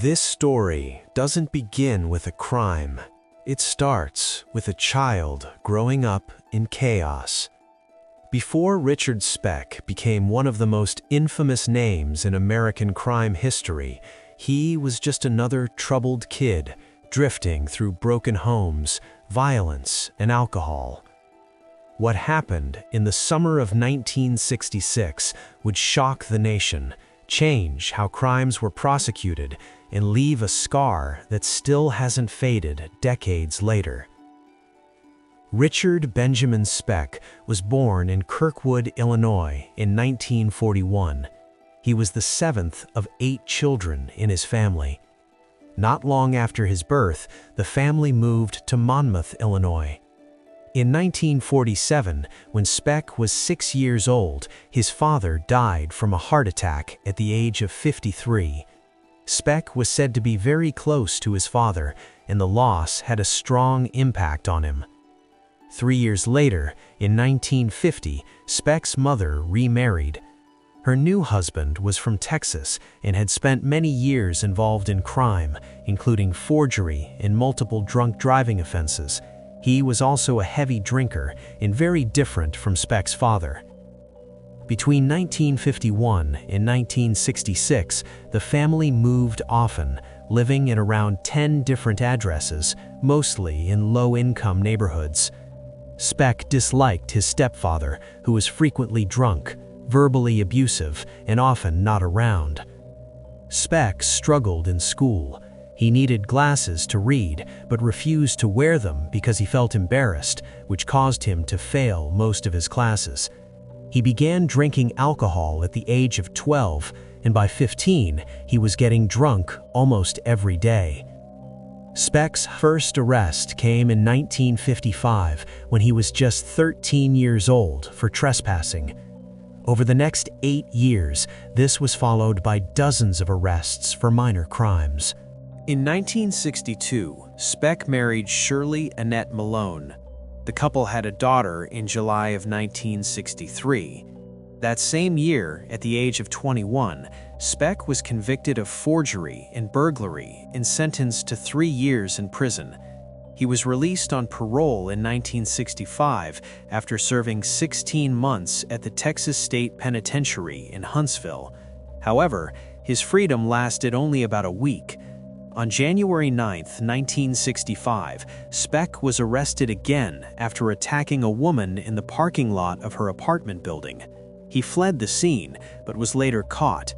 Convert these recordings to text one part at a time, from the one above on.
This story doesn't begin with a crime. It starts with a child growing up in chaos. Before Richard Speck became one of the most infamous names in American crime history, he was just another troubled kid drifting through broken homes, violence, and alcohol. What happened in the summer of 1966 would shock the nation, change how crimes were prosecuted, and leave a scar that still hasn't faded decades later. Richard Benjamin Speck was born in Kirkwood, Illinois in 1941. He was the seventh of 8 children in his family. Not long after his birth, the family moved to Monmouth, Illinois. In 1947, when Speck was 6 years old, his father died from a heart attack at the age of 53. Speck was said to be very close to his father, and the loss had a strong impact on him. 3 years later, in 1950, Speck's mother remarried. Her new husband was from Texas and had spent many years involved in crime, including forgery and multiple drunk driving offenses. He was also a heavy drinker and very different from Speck's father. Between 1951 and 1966, the family moved often, living in around 10 different addresses, mostly in low-income neighborhoods. Speck disliked his stepfather, who was frequently drunk, verbally abusive, and often not around. Speck struggled in school. He needed glasses to read, but refused to wear them because he felt embarrassed, which caused him to fail most of his classes. He began drinking alcohol at the age of 12, and by 15, he was getting drunk almost every day. Speck's first arrest came in 1955 when he was just 13 years old for trespassing. Over the next 8 years, this was followed by dozens of arrests for minor crimes. In 1962, Speck married Shirley Annette Malone. The couple had a daughter in July of 1963. That same year, at the age of 21, Speck was convicted of forgery and burglary and sentenced to 3 years in prison. He was released on parole in 1965 after serving 16 months at the Texas State Penitentiary in Huntsville. However, his freedom lasted only about a week. On January 9, 1965, Speck was arrested again after attacking a woman in the parking lot of her apartment building. He fled the scene, but was later caught.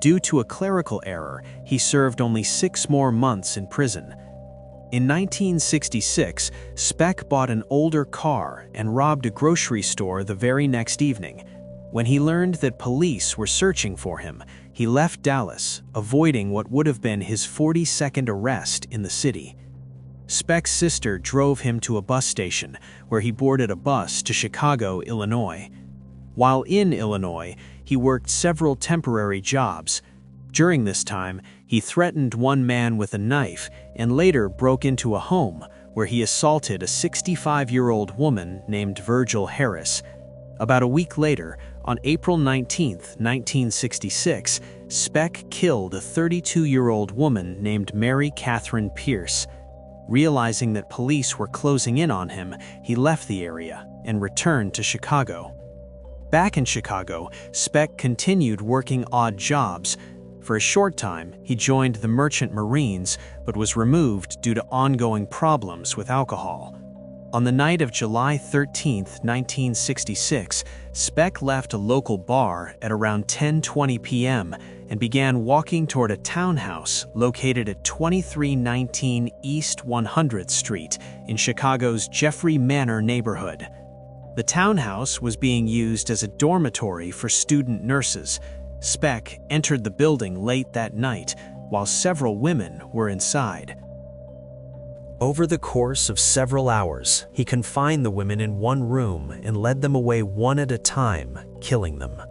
Due to a clerical error, he served only 6 more months in prison. In 1966, Speck bought an older car and robbed a grocery store the very next evening. When he learned that police were searching for him, he left Dallas, avoiding what would have been his 42nd arrest in the city. Speck's sister drove him to a bus station, where he boarded a bus to Chicago, Illinois. While in Illinois, he worked several temporary jobs. During this time, he threatened one man with a knife and later broke into a home where he assaulted a 65-year-old woman named Virgil Harris. About a week later, on April 19, 1966, Speck killed a 32-year-old woman named Mary Catherine Pierce. Realizing that police were closing in on him, he left the area and returned to Chicago. Back in Chicago, Speck continued working odd jobs. For a short time, he joined the Merchant Marines, but was removed due to ongoing problems with alcohol. On the night of July 13, 1966, Speck left a local bar at around 10:20 p.m. and began walking toward a townhouse located at 2319 East 100th Street in Chicago's Jeffrey Manor neighborhood. The townhouse was being used as a dormitory for student nurses. Speck entered the building late that night, while several women were inside. Over the course of several hours, he confined the women in one room and led them away one at a time, killing them.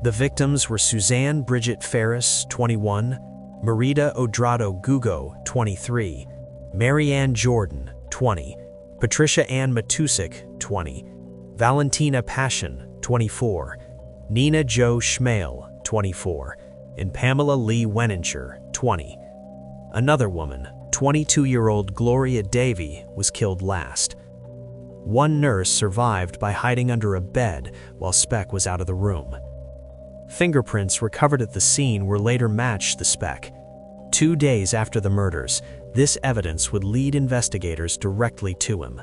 The victims were Suzanne Bridget Ferris, 21, Marita Odrado Gugo, 23, Mary Ann Jordan, 20, Patricia Ann Matusik, 20, Valentina Passion, 24, Nina Jo Schmale, 24, and Pamela Lee Weninger, 20. Another woman, 22-year-old Gloria Davy, was killed last. One nurse survived by hiding under a bed while Speck was out of the room. Fingerprints recovered at the scene were later matched to Speck. 2 days after the murders, this evidence would lead investigators directly to him.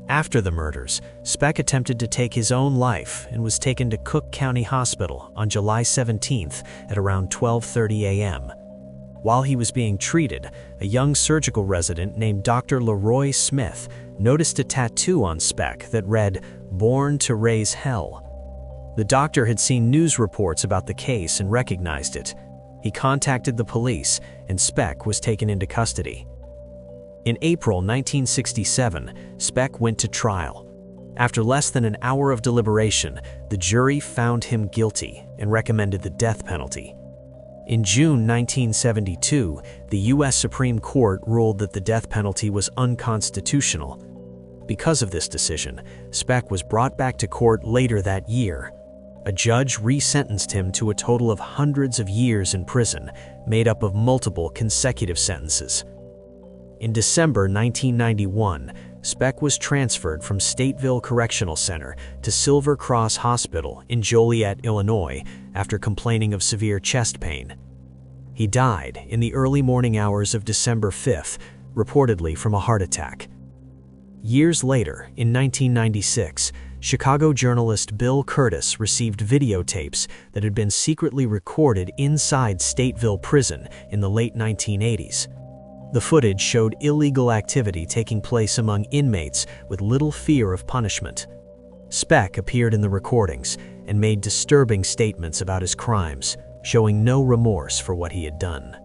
After the murders, Speck attempted to take his own life and was taken to Cook County Hospital on July 17th at around 12:30 a.m. While he was being treated, a young surgical resident named Dr. Leroy Smith noticed a tattoo on Speck that read, "Born to Raise Hell." The doctor had seen news reports about the case and recognized it. He contacted the police, and Speck was taken into custody. In April 1967, Speck went to trial. After less than an hour of deliberation, the jury found him guilty and recommended the death penalty. In June 1972, the U.S. Supreme Court ruled that the death penalty was unconstitutional. Because of this decision, Speck was brought back to court later that year. A judge resentenced him to a total of hundreds of years in prison, made up of multiple consecutive sentences. In December 1991, Speck was transferred from Stateville Correctional Center to Silver Cross Hospital in Joliet, Illinois, after complaining of severe chest pain. He died in the early morning hours of December 5th, reportedly from a heart attack. Years later, in 1996, Chicago journalist Bill Curtis received videotapes that had been secretly recorded inside Stateville Prison in the late 1980s. The footage showed illegal activity taking place among inmates with little fear of punishment. Speck appeared in the recordings and made disturbing statements about his crimes, showing no remorse for what he had done.